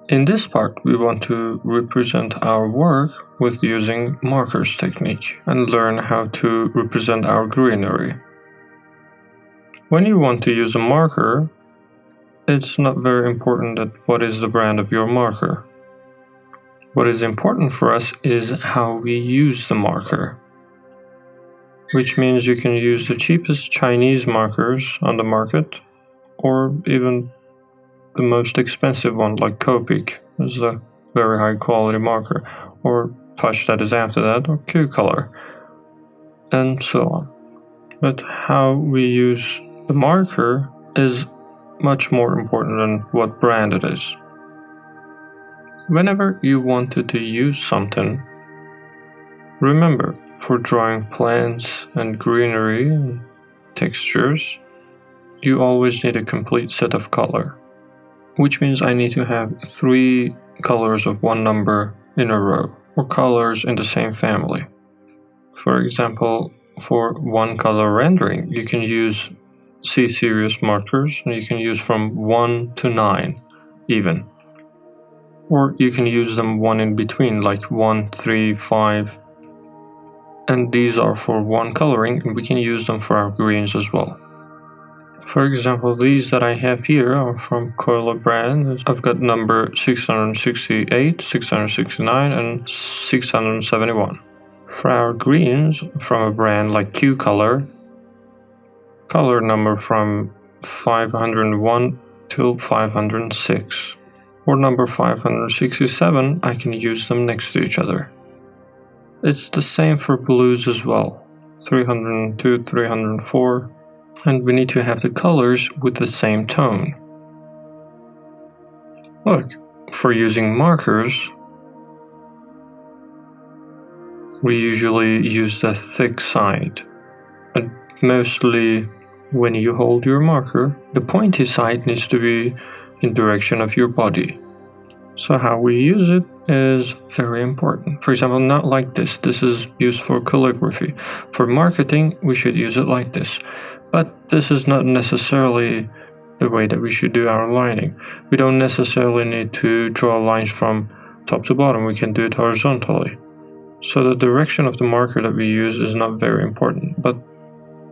In this part, we want to represent our work with using markers technique and learn how to represent our greenery. When you want to use a marker, it's not very important that what is the brand of your marker. What is important for us is how we use the marker, which means you can use the cheapest Chinese markers on the market, or even the most expensive one like Copic is a very high quality marker, or Touch that is after that, or Q-Color, and so on. But how we use the marker is much more important than what brand it is. Whenever you wanted to use something, remember, for drawing plants and greenery and textures, you always need a complete set of color, which means I need to have 3 colors of one number in a row, or colors in the same family. For example, for one color rendering, you can use C-series markers, and you can use from 1 to 9 even. Or you can use them one in between, like 1, 3, 5. And these are for one coloring, and we can use them for our greens as well. For example, these that I have here are from Cola brand. I've got number 668, 669, and 671. For our greens, from a brand like Q-Color, color number from 501 till 506. Or number 567, I can use them next to each other. It's the same for blues as well, 302, 304. And we need to have the colors with the same tone. Look, for using markers, we usually use the thick side. And mostly when you hold your marker, the pointy side needs to be in direction of your body. So how we use it is very important. For example, not like this. This is used for calligraphy. For marketing, we should use it like this. But this is not necessarily the way that we should do our lining. We don't necessarily need to draw lines from top to bottom. We can do it horizontally. So the direction of the marker that we use is not very important. But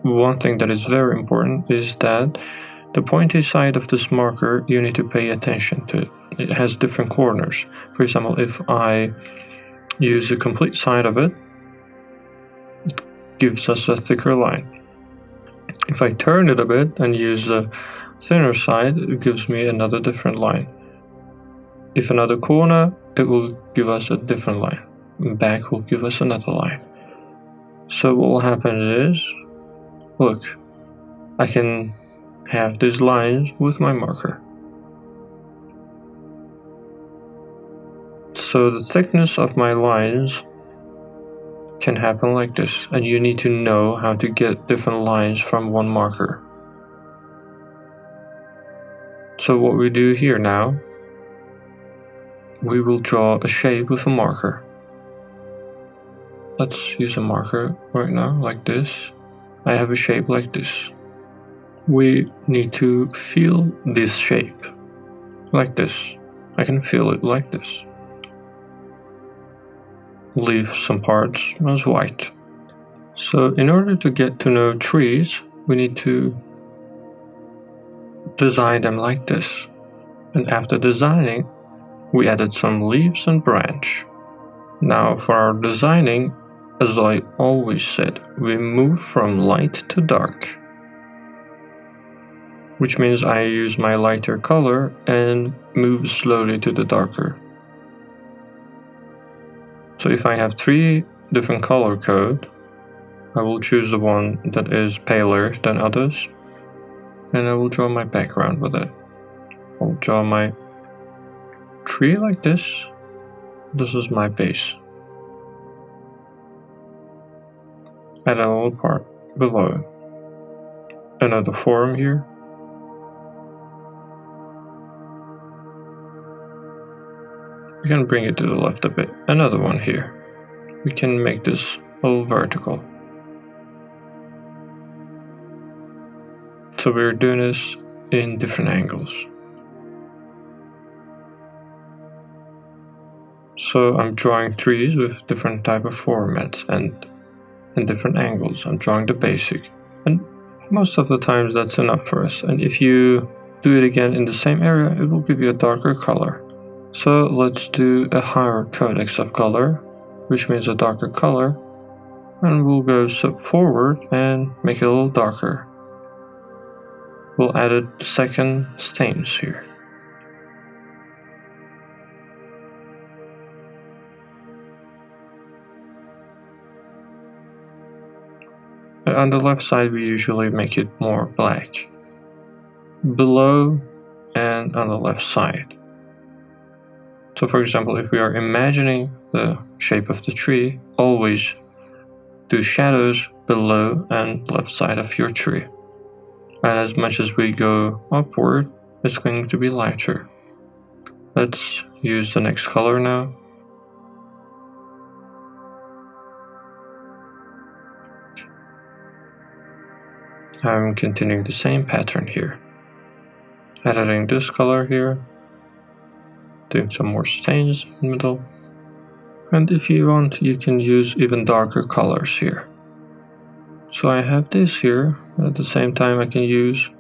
one thing that is very important is that the pointy side of this marker, you need to pay attention to it. It has different corners. For example, if I use the complete side of it, it gives us a thicker line. If I turn it a bit and use the thinner side, it gives me another different line. If another corner, it will give us a different line. Back will give us another line. So what will happen is, look, I can have these lines with my marker. So the thickness of my lines can happen like this, and you need to know how to get different lines from one marker. So what we do here now, we will draw a shape with a marker. Let's use a marker right now, like this. I have a shape like this. We need to feel this shape, like this. I can feel it like this. Leave some parts as white. So in order to get to know trees, we need to design them like this. And after designing, we added some leaves and branch. Now for our designing, as I always said, we move from light to dark, which means I use my lighter color and move slowly to the darker. So if I have 3 different color code, I will choose the one that is paler than others, and I will draw my background with it. I'll draw my tree like this. This is my base. Add a little part below it. Another form here. We can bring it to the left a bit. Another one here. We can make this a little vertical. So we're doing this in different angles. So I'm drawing trees with different type of formats and in different angles. I'm drawing the basic, and most of the times that's enough for us. And if you do it again in the same area, it will give you a darker color. So let's do a higher codex of color, which means a darker color, and we'll go step forward and make it a little darker. We'll add a second stains here. On the left side, we usually make it more black. Below and on the left side. So for example, if we are imagining the shape of the tree, always do shadows below and left side of your tree. And as much as we go upward, it's going to be lighter. Let's use the next color now. I'm continuing the same pattern here. Editing this color here. Doing some more stains in the middle. And if you want, you can use even darker colors here. So I have this here, and at the same time I can use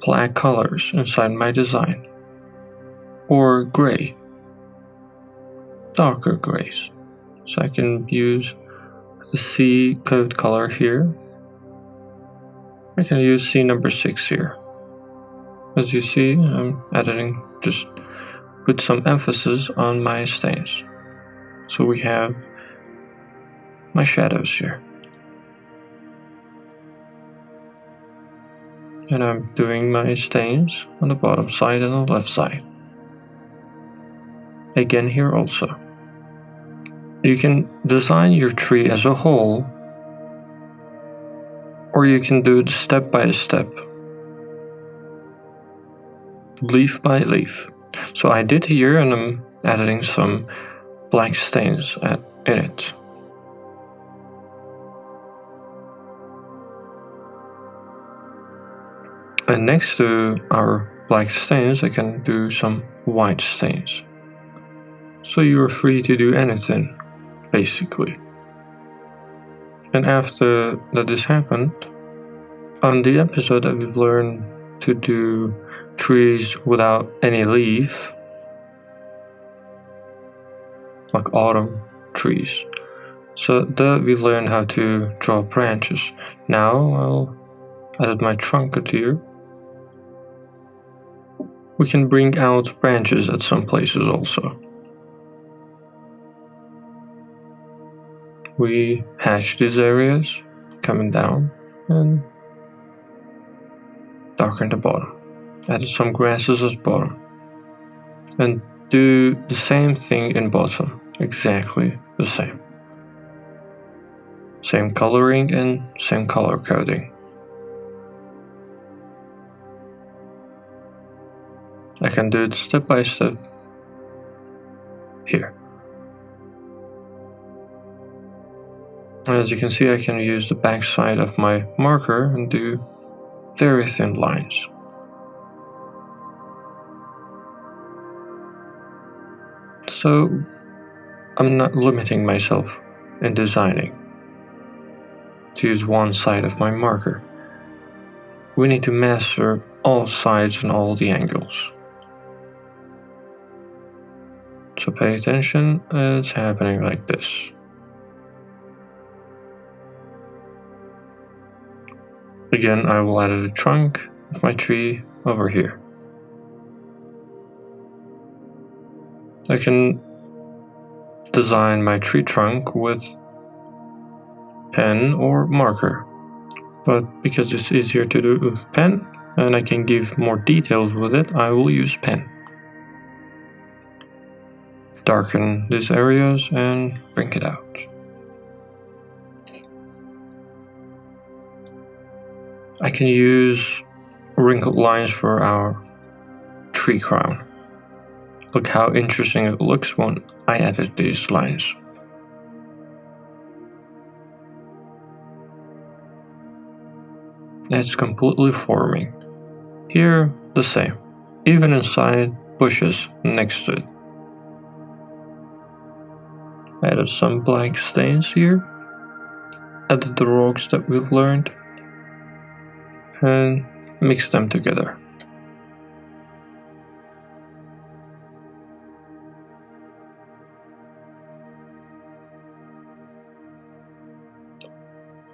black colors inside my design. Or gray. Darker grays. So I can use the C code color here. I can use C number 6 here. As you see, I'm editing just with some emphasis on my stains. So we have my shadows here. And I'm doing my stains on the bottom side and the left side. Again here also. You can design your tree as a whole, or you can do it step by step, leaf by leaf. So I did here, and I'm adding some black stains in it. And next to our black stains, I can do some white stains. So you're free to do anything, basically. And after that this happened, on the episode that we've learned to do trees without any leaf, like autumn trees. So there we learned how to draw branches. Now I'll add my truncature. We can bring out branches at some places also. We hash these areas, coming down, and darken the bottom. Add some grasses as bottom. And do the same thing in bottom, exactly the same. Same coloring and same color coding. I can do it step by step here. And as you can see, I can use the back side of my marker and do very thin lines. So I'm not limiting myself in designing to use one side of my marker. We need to master all sides and all the angles. So pay attention, it's happening like this. Again, I will add a trunk of my tree over here. I can design my tree trunk with pen or marker, but because it's easier to do with pen and I can give more details with it, I will use pen. Darken these areas and bring it out. I can use wrinkled lines for our tree crown. Look how interesting it looks when I added these lines. It's completely forming. Here, the same, even inside bushes next to it. Added some black stains here. Added the rocks that we've learned. And mix them together.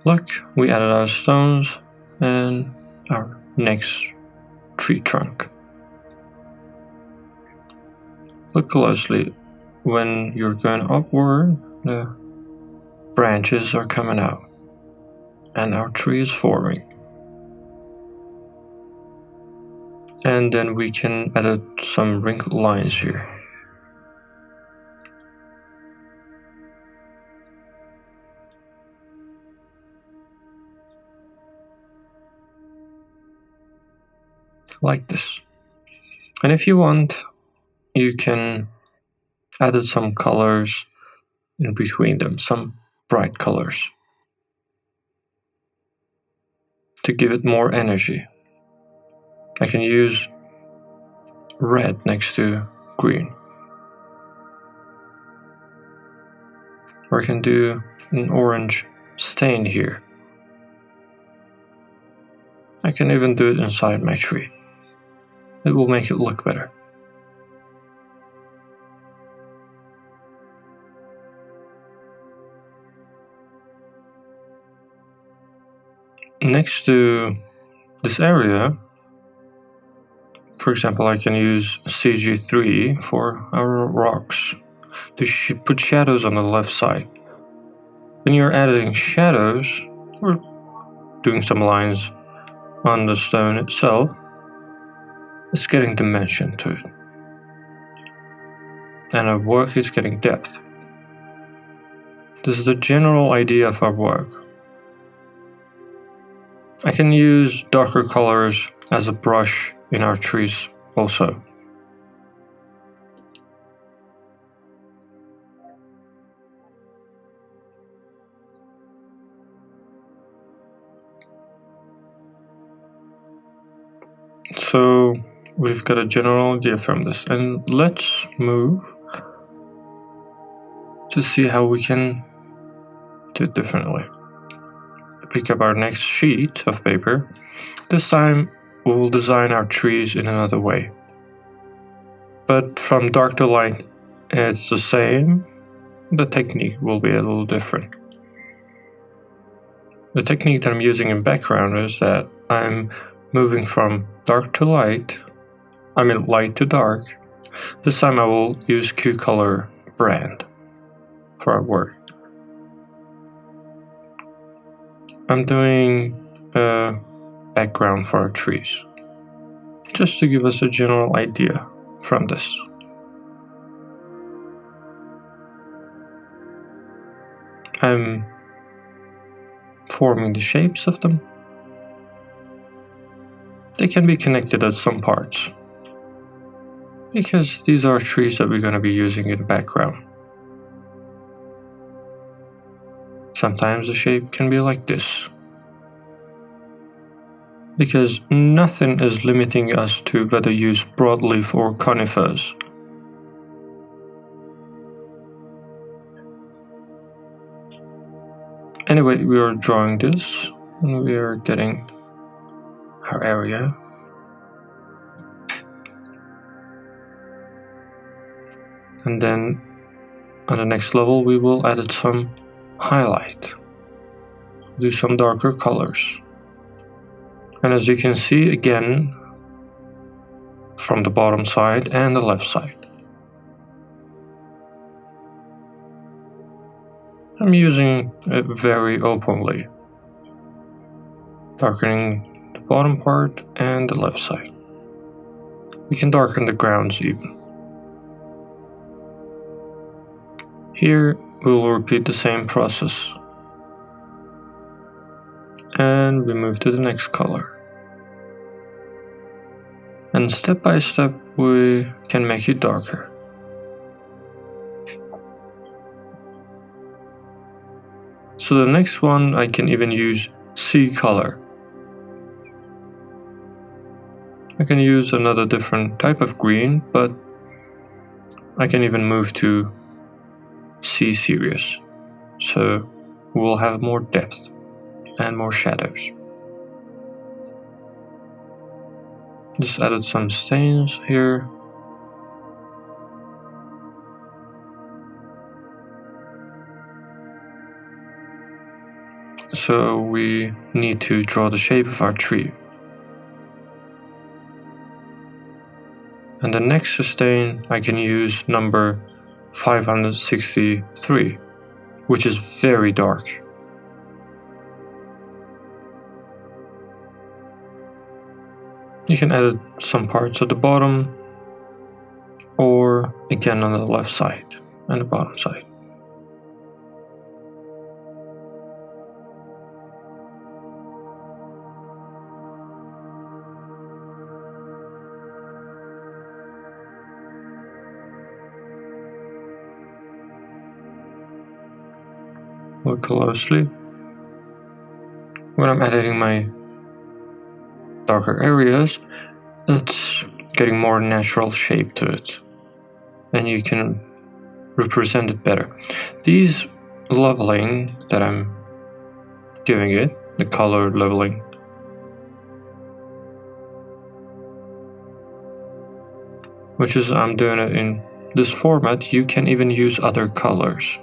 Look, we added our stones and our next tree trunk. Look closely. When you're going upward, the branches are coming out and our tree is forming. And then we can add some wrinkled lines here. Like this. And if you want, you can add some colors in between them, some bright colors, to give it more energy. I can use red next to green. Or I can do an orange stain here. I can even do it inside my tree. It will make it look better. Next to this area, for example, I can use CG3 for our rocks to put shadows on the left side. When you're adding shadows or doing some lines on the stone itself, it's getting dimension to it. And our work is getting depth. This is the general idea of our work. I can use darker colors as a brush in our trees also. So we've got a general idea from this, and let's move to see how we can do it differently. Pick up our next sheet of paper. This time we will design our trees in another way. But from dark to light, it's the same. The technique will be a little different. The technique that I'm using in background is that I'm moving from dark to light, light to dark. This time I will use Q-Color brand for our work. I'm doing a background for our trees, just to give us a general idea from this. I'm forming the shapes of them. They can be connected at some parts, because these are trees that we're going to be using in the background. Sometimes the shape can be like this, because nothing is limiting us to whether use broadleaf or conifers. Anyway, we are drawing this, and we are getting our area. And then on the next level we will add some highlight, do some darker colors. And as you can see, again, from the bottom side and the left side, I'm using it very openly, darkening the bottom part and the left side. We can darken the grounds even. Here we will repeat the same process, and we move to the next color. And step by step we can make it darker. So the next one I can even use sea color. I can use another different type of green, but I can even move to C series, so we'll have more depth and more shadows. Just added some stains here. So we need to draw the shape of our tree. And the next stain I can use number 563, which is very dark. You can edit some parts at the bottom, or again on the left side and the bottom side. Look closely. When I'm editing my darker areas, it's getting more natural shape to it, and you can represent it better. These leveling that I'm giving it, the color leveling, which is I'm doing it in this format. You can even use other colors.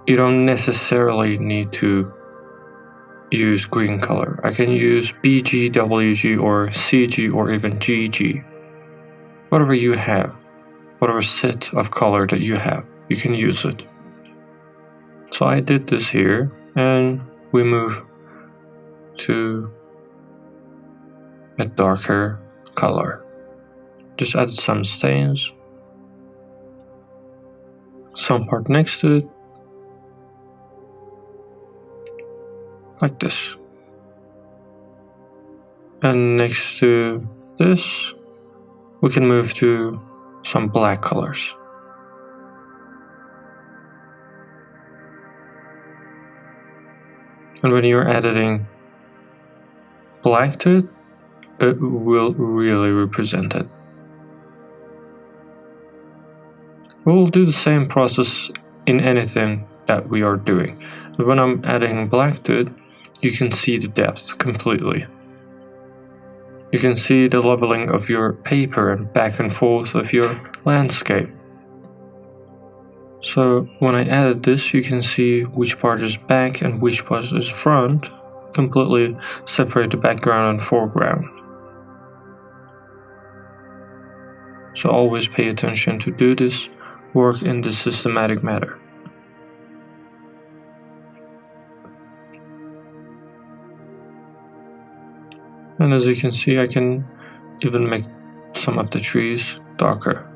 You don't necessarily need to use green color. I can use BG, WG, or CG, or even GG. Whatever you have, whatever set of color that you have, you can use it. So I did this here, and we move to a darker color. Just add some stains, some part next to it, like this. And next to this, we can move to some black colors. And when you're editing black to it, it will really represent it. We'll do the same process in anything that we are doing. And when I'm adding black to it, you can see the depth completely. You can see the leveling of your paper and back and forth of your landscape. So when I added this, you can see which part is back and which part is front. Completely separate the background and foreground. So always pay attention to do this work in this systematic manner. And as you can see, I can even make some of the trees darker.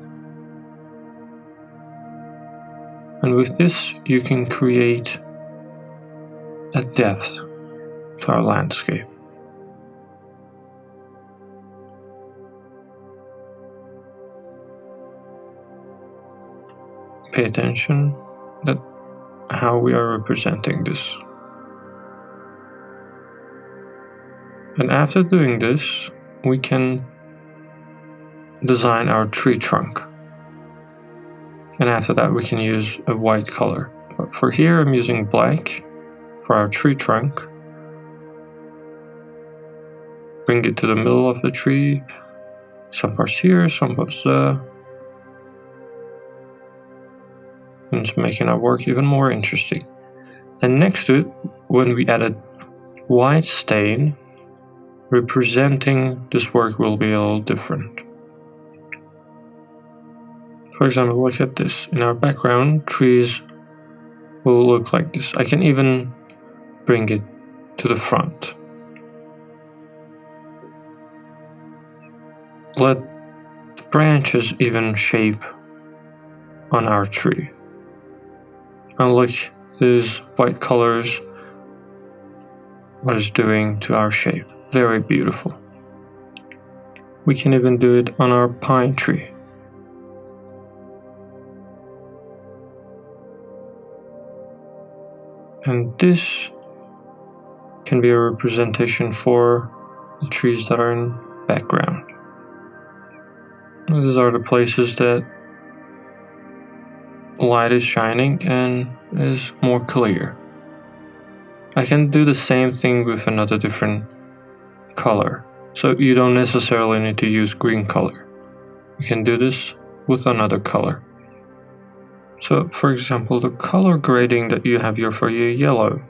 And with this, you can create a depth to our landscape. Pay attention that how we are representing this. And after doing this, we can design our tree trunk. And after that, we can use a white color. But for here, I'm using black for our tree trunk. Bring it to the middle of the tree. Some parts here, some parts there. And it's making our work even more interesting. And next to it, when we added white stain, representing this work will be a little different. For example, look at this. In our background, trees will look like this. I can even bring it to the front. Let the branches even shape on our tree. And look, these white colors, what it's doing to our shape. Very beautiful. We can even do it on our pine tree. And this can be a representation for the trees that are in background. And these are the places that light is shining and is more clear. I can do the same thing with another different color, so you don't necessarily need to use green color. You can do this with another color. So for example, the color grading that you have here for your yellow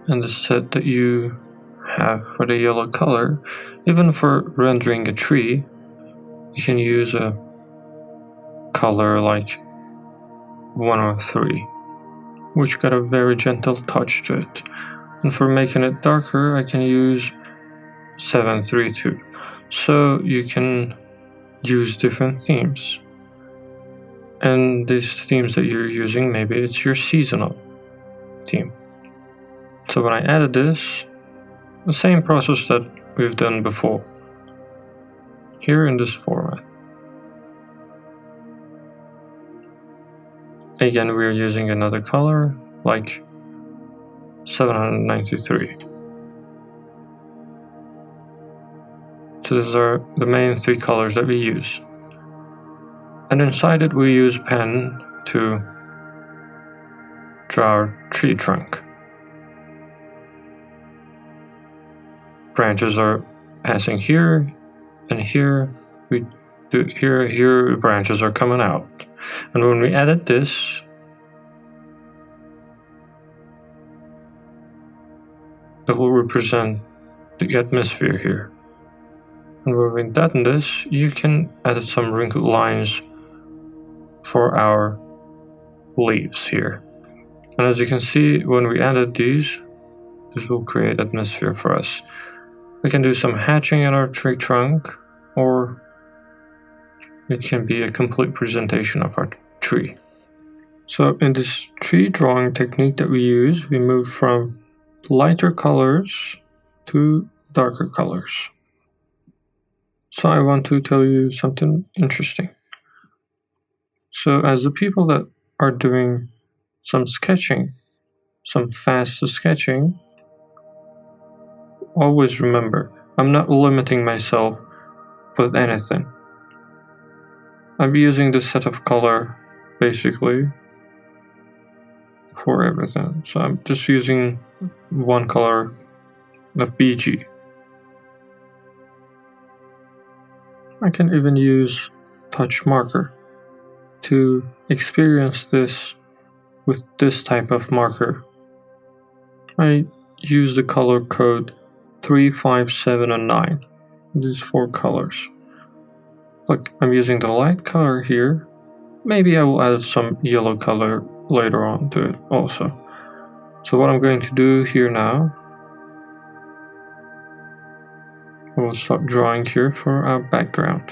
and the set that you have for the yellow color, even for rendering a tree, you can use a color like 103, which got a very gentle touch to it. And for making it darker, I can use 732. So you can use different themes. And these themes that you're using, maybe it's your seasonal theme. So when I added this, the same process that we've done before, here in this format. Again, we're using another color, like 793. So these are the main three colors that we use. And inside it we use pen to draw our tree trunk. Branches are passing here and here. We do here branches are coming out. And when we edit this, it will represent the atmosphere here. And when we deaden this, you can add some wrinkled lines for our leaves here. And as you can see, when we added these, this will create atmosphere for us. We can do some hatching in our tree trunk, or it can be a complete presentation of our tree. So in this tree drawing technique that we use, we move from lighter colors to darker colors. So I want to tell you something interesting. So as the people that are doing some sketching, some fast sketching, always remember, I'm not limiting myself with anything. I'm using this set of color basically for everything. So I'm just using one color of BG. I can even use touch marker to experience this with this type of marker. I use the color code 3, 5, 7, and 9. These 4 colors. Look, I'm using the light color here. Maybe I will add some yellow color later on to it also. So what I'm going to do here now, I will start drawing here for our background.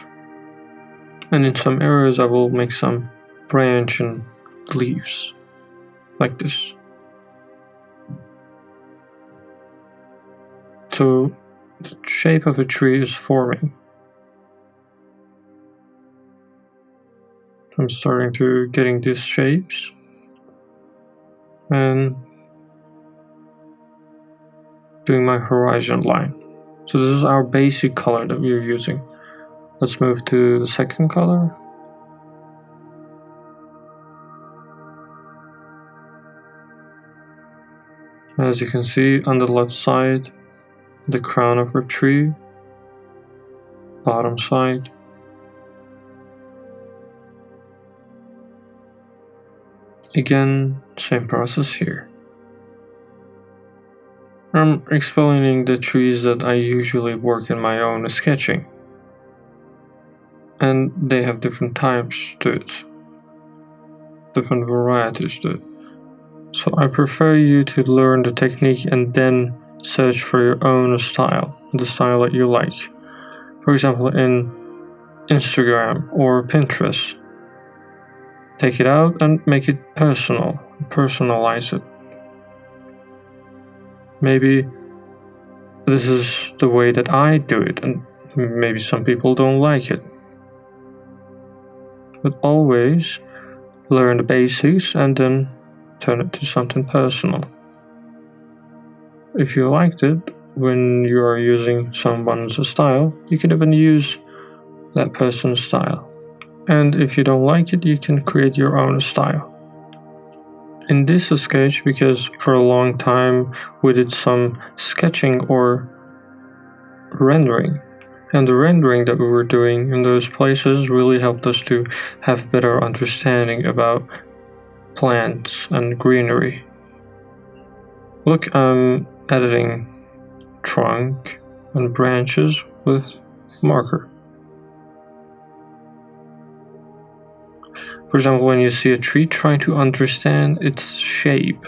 And in some areas I will make some branch and leaves, like this. So the shape of a tree is forming. I'm starting to getting these shapes and doing my horizon line. So this is our basic color that we are using. Let's move to the second color. As you can see on the left side, the crown of our tree, bottom side, again, same process here. I'm explaining the trees that I usually work in my own sketching, and they have different types to it, different varieties to it. So I prefer you to learn the technique and then search for your own style, the style that you like. For example, in Instagram or Pinterest, take it out and make it personal, personalize it. Maybe this is the way that I do it, and maybe some people don't like it. But always learn the basics and then turn it to something personal. If you liked it when you are using someone's style, you can even use that person's style. And if you don't like it, you can create your own style. In this sketch, because for a long time we did some sketching or rendering, and the rendering that we were doing in those places really helped us to have better understanding about plants and greenery. Look, I'm editing trunk and branches with marker. For example, when you see a tree, try to understand its shape.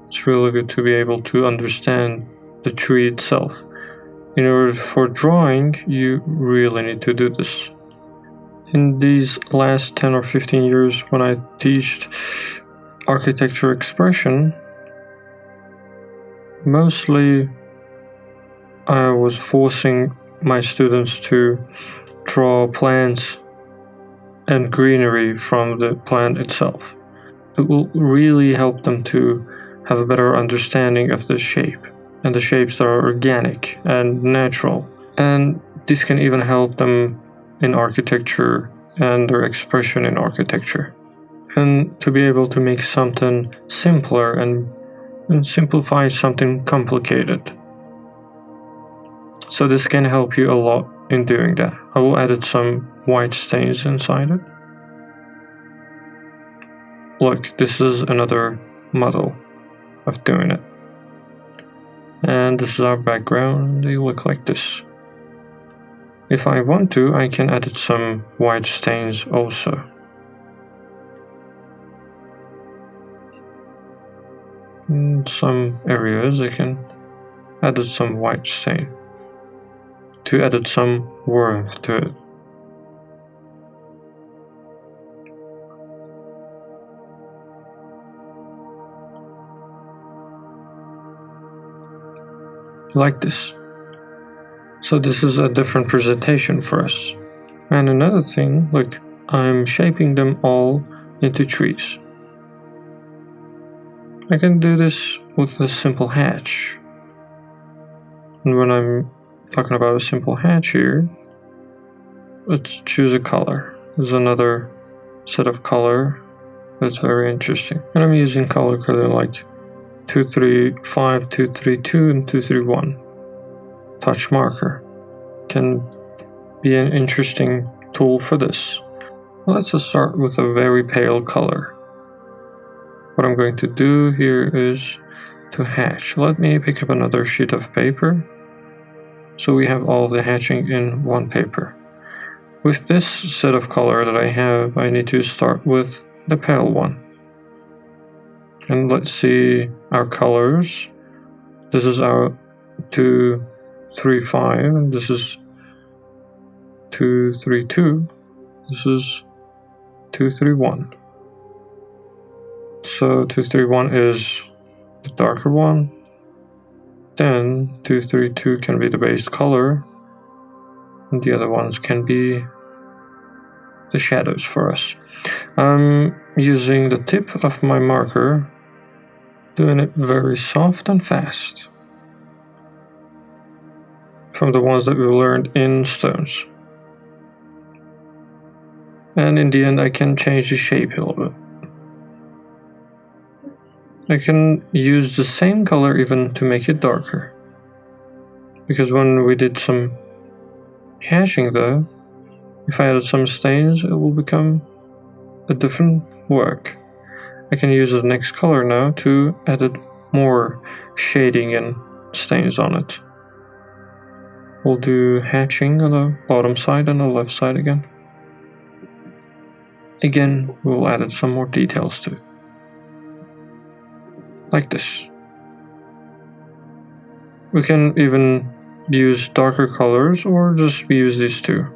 It's really good to be able to understand the tree itself. In order for drawing, you really need to do this. In these last 10 or 15 years, when I taught architecture expression, mostly I was forcing my students to draw plants and greenery from the plant itself. It will really help them to have a better understanding of the shape and the shapes that are organic and natural. And this can even help them in architecture and their expression in architecture. And to be able to make something simpler and simplify something complicated. So this can help you a lot in doing that. I will add some white stains inside it. Look, this is another model of doing it. And this is our background. They look like this. If I want to, I can add some white stains also. In some areas I can add some white stain to add some warmth to it. Like this. So this is a different presentation for us. And another thing, look, I'm shaping them all into trees. I can do this with a simple hatch. And when I'm talking about a simple hatch here, let's choose a color. There's another set of color that's very interesting. And I'm using color coding like 235, 232, and 231. Touch marker can be an interesting tool for this. Let's just start with a very pale color. What I'm going to do here is to hatch. Let me pick up another sheet of paper. So we have all the hatching in one paper. With this set of color that I have, I need to start with the pale one. And let's see our colors. This is our 235, and this is 232. This is 231. So 231 is the darker one. Then 232 can be the base color, and the other ones can be the shadows for us. I'm using the tip of my marker, doing it very soft and fast, from the ones that we learned in stones. And in the end I can change the shape a little bit. I can use the same color even to make it darker. Because when we did some hashing though, if I added some stains, it will become a different work. I can use the next color now to add more shading and stains on it. We'll do hatching on the bottom side and the left side again. Again, we'll add some more details to it. Like this. We can even use darker colors or just use these two.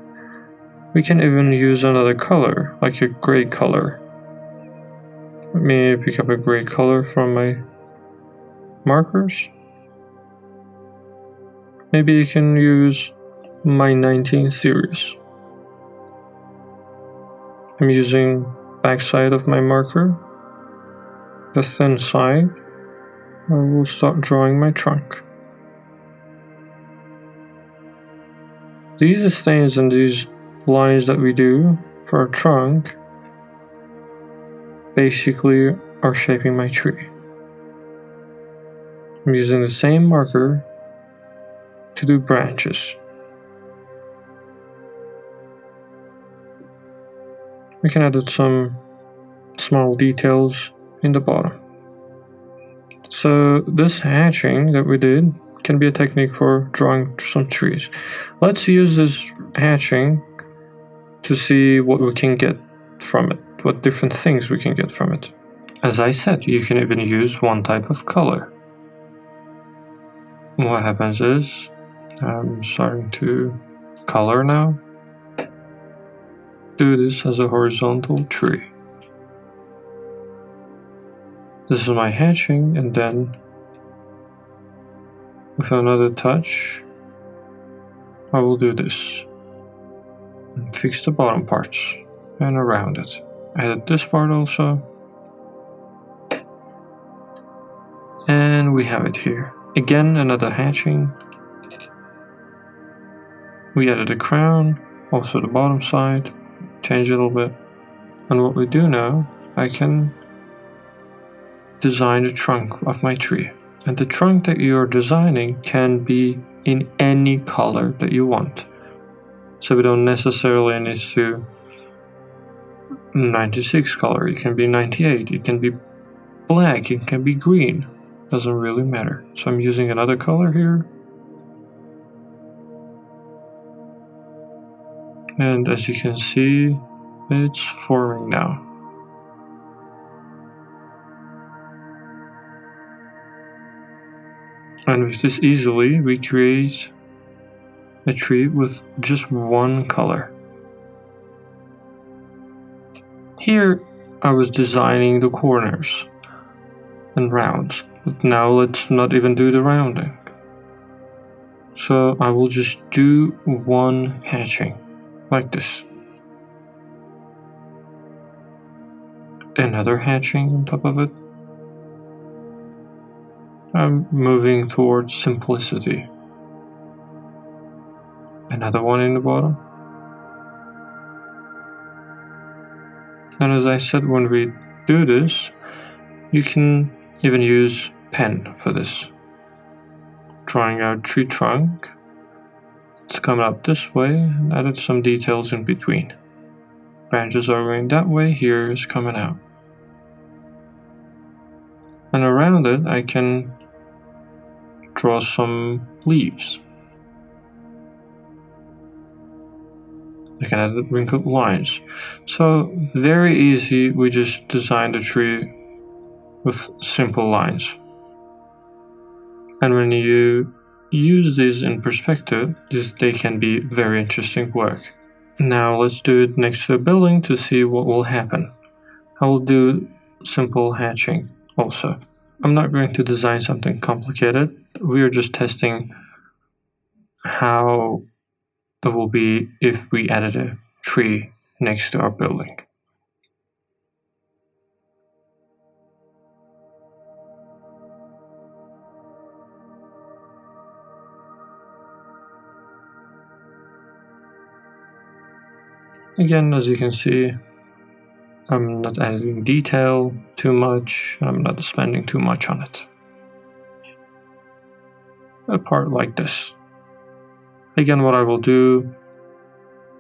We can even use another color, like a gray color. Let me pick up a gray color from my markers. Maybe you can use my 19 series. I'm using backside of my marker, the thin side. I will start drawing my trunk. These stains and these lines that we do for a trunk basically are shaping my tree. I'm using the same marker to do branches. We can add some small details in the bottom. So this hatching that we did can be a technique for drawing some trees. Let's use this hatching to see what we can get from it, what different things we can get from it. As I said, you can even use one type of color. What happens is, I'm starting to color now. Do this as a horizontal tree. This is my hatching, and then with another touch, I will do this. And fix the bottom parts and around it. Added this part also. And we have it here. Again, another hatching. We added a crown, also the bottom side. Change it a little bit. And what we do now, I can design the trunk of my tree. And the trunk that you're designing can be in any color that you want. So we don't necessarily need to 96 color, it can be 98, it can be black, it can be green. Doesn't really matter. So I'm using another color here. And as you can see, it's forming now. And with this easily, we create a tree with just one color. Here, I was designing the corners and rounds, but now let's not even do the rounding. So I will just do one hatching, like this. Another hatching on top of it. I'm moving towards simplicity. Another one in the bottom. And as I said, when we do this, you can even use pen for this. Drawing our tree trunk. It's coming up this way and added some details in between. Branches are going that way, here is coming out. And around it, I can draw some leaves. I can add wrinkled lines. So very easy, we just designed a tree with simple lines. And when you use these in perspective, they can be very interesting work. Now let's do it next to a building to see what will happen. I will do simple hatching also. I'm not going to design something complicated. We are just testing how it will be if we added a tree next to our building. Again, as you can see, I'm not adding detail too much, I'm not spending too much on it. A part like this. Again, what I will do,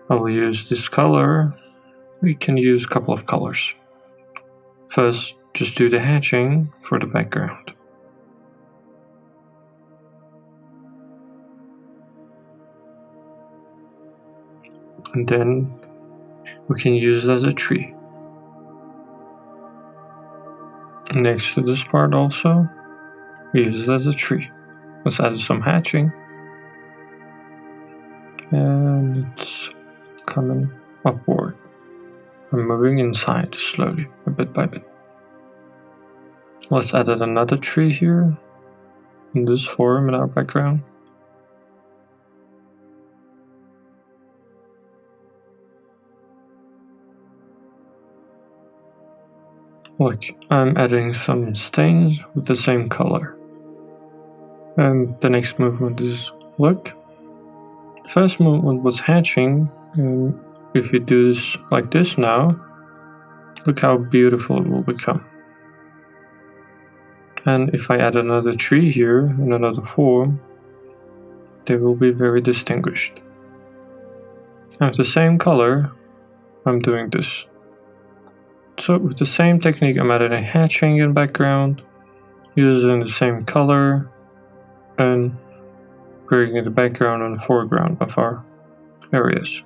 I will use this color. We can use a couple of colors. First, just do the hatching for the background. And then we can use it as a tree. Next to this part also, we use it as a tree. Let's add some hatching. And it's coming upward. I'm moving inside slowly, a bit by bit. Let's add another tree here, in this form in our background. Look, I'm adding some stains with the same color. And the next movement is, look. First movement was hatching, and if you do this like this now, look how beautiful it will become. And if I add another tree here in another form, they will be very distinguished. And with the same color, I'm doing this. So with the same technique, I'm adding a hatching in background, using the same color, and bringing the background and the foreground of our areas.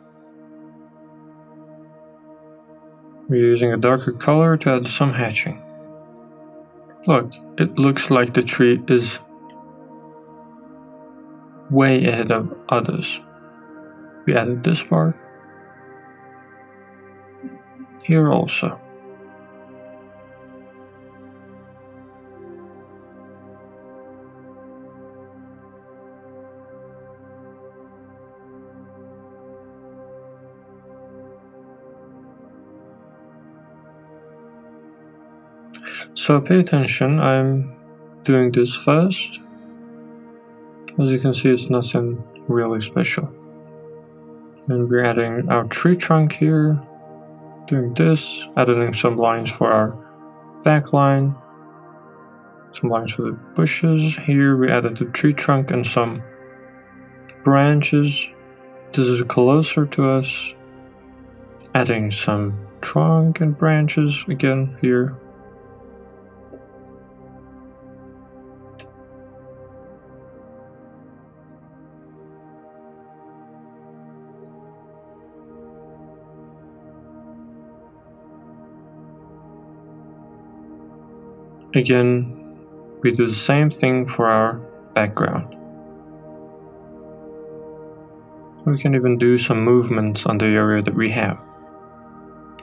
We're using a darker color to add some hatching. Look, it looks like the tree is way ahead of others. We added this part. Here also. So pay attention, I'm doing this first. As you can see, it's nothing really special. And we're adding our tree trunk here, doing this, adding some lines for our back line, some lines for the bushes. Here we added the tree trunk and some branches. This is closer to us. Adding some trunk and branches again here. Again, we do the same thing for our background. We can even do some movements on the area that we have.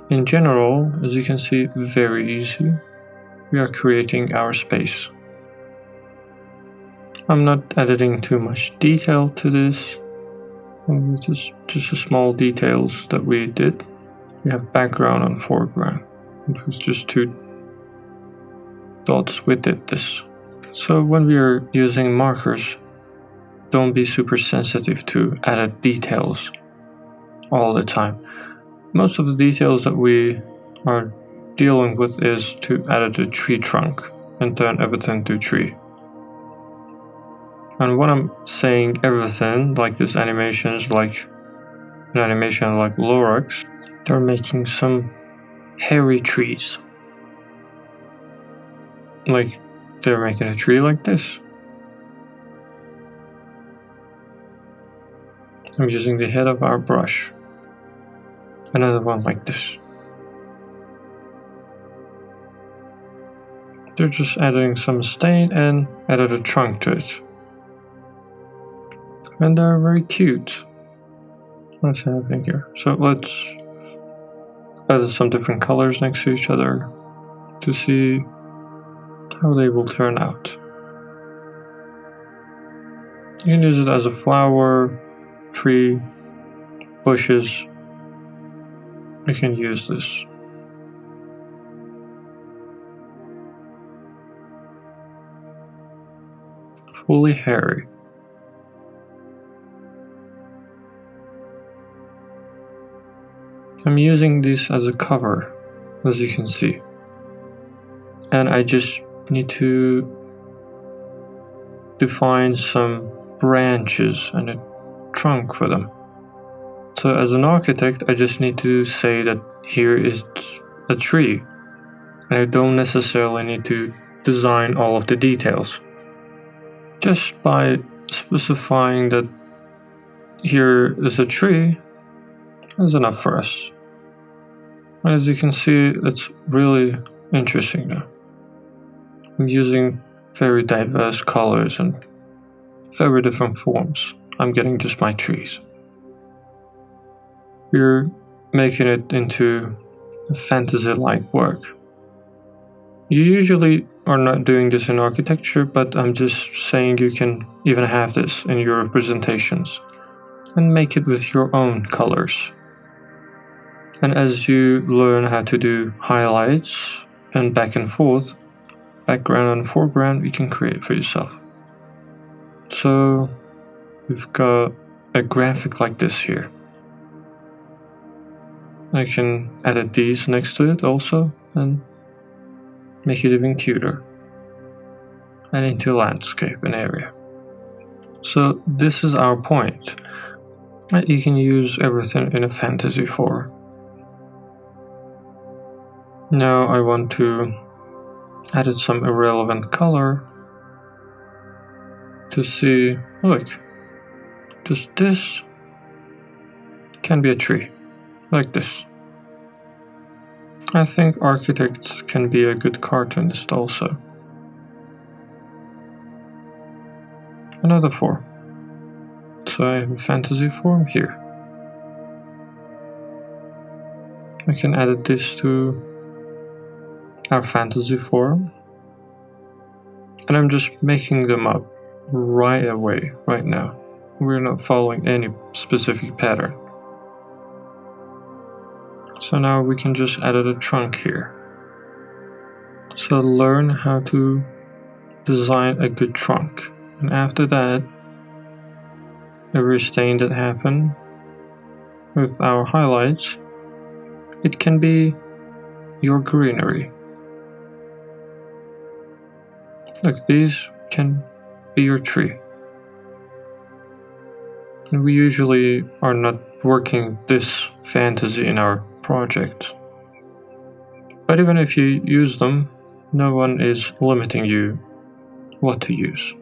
In general, as you can see, very easy. We are creating our space. I'm not editing too much detail to this. Just the small details that we did. We have background and foreground. It was just two dots we did this. So when we are using markers, don't be super sensitive to added details all the time. Most of the details that we are dealing with is to add a tree trunk and turn everything to tree. And when I'm saying everything, like this animation is like an animation like Lorax, they're making some hairy trees. Like they're making a tree like this. I'm using the head of our brush. Another one like this. They're just adding some stain and added a trunk to it. And they're very cute. What's happening here? So let's add some different colors next to each other to see how they will turn out. You can use it as a flower, tree, bushes. You can use this. Fully hairy. I'm using this as a cover, as you can see. And I just need to define some branches and a trunk for them. So as an architect, I just need to say that here is a tree. And I don't necessarily need to design all of the details. Just by specifying that here is a tree is enough for us. And as you can see, it's really interesting now. I'm using very diverse colors and very different forms. I'm getting just my trees. We're making it into a fantasy-like work. You usually are not doing this in architecture, but I'm just saying you can even have this in your representations and make it with your own colors. And as you learn how to do highlights and back and forth, background and foreground, you can create for yourself. So we've got a graphic like this here. I can edit these next to it also and make it even cuter and into landscape and area. So this is our point. You can use everything in a fantasy form. Now I want to add some irrelevant color to see, look, just this can be a tree, like this. I think architects can be a good cartoonist also. Another form. So I have a fantasy form here. I can add this to our fantasy form. And I'm just making them up right away, right now. We're not following any specific pattern. So now we can just add a trunk here. So learn how to design a good trunk. And after that, every stain that happened with our highlights, it can be your greenery. Look, these can be your tree. And we usually are not working this fantasy in our project. But even if you use them, no one is limiting you what to use.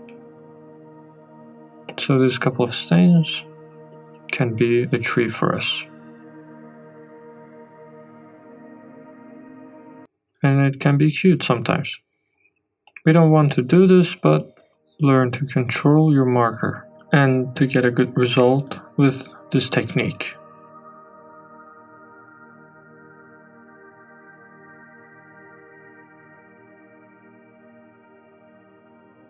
So this couple of stains can be a tree for us. And it can be cute sometimes. We don't want to do this, but learn to control your marker and to get a good result with this technique.